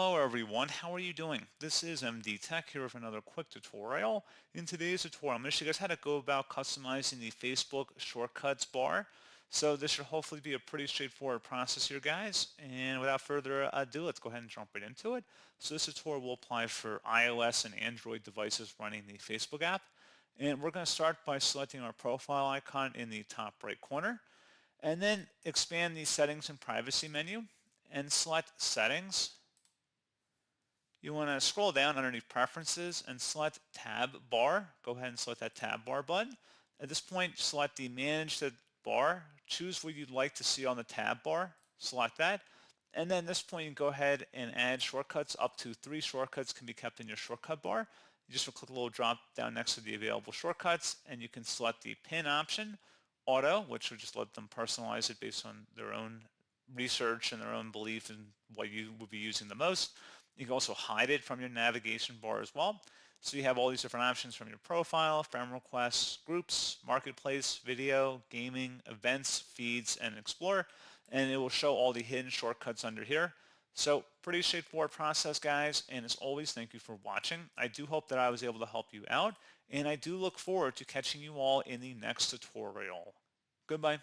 Hello everyone, how are you doing? This is MD Tech here with another quick tutorial. In today's tutorial, I'm going to show you guys how to go about customizing the Facebook shortcuts bar. So this should hopefully be a pretty straightforward process here, guys. And without further ado, let's go ahead and jump right into it. So this tutorial will apply for iOS and Android devices running the Facebook app. And we're going to start by selecting our profile icon in the top right corner. And then expand the settings and privacy menu and select settings. You want to scroll down underneath preferences and select tab bar. Go ahead and select that tab bar button. At this point, select the manage the bar. Choose what you'd like to see on the tab bar. Select that. And then at this point, you can go ahead and add shortcuts. Up to 3 shortcuts can be kept in your shortcut bar. You just will click a little drop down next to the available shortcuts, and you can select the pin option, auto, which will just let them personalize it based on their own research and their own belief in what you would be using the most. You can also hide it from your navigation bar as well. So you have all these different options from your profile, friend requests, groups, marketplace, video, gaming, events, feeds, and explore. And it will show all the hidden shortcuts under here. So pretty straightforward process, guys. And as always, thank you for watching. I do hope that I was able to help you out. And I do look forward to catching you all in the next tutorial. Goodbye.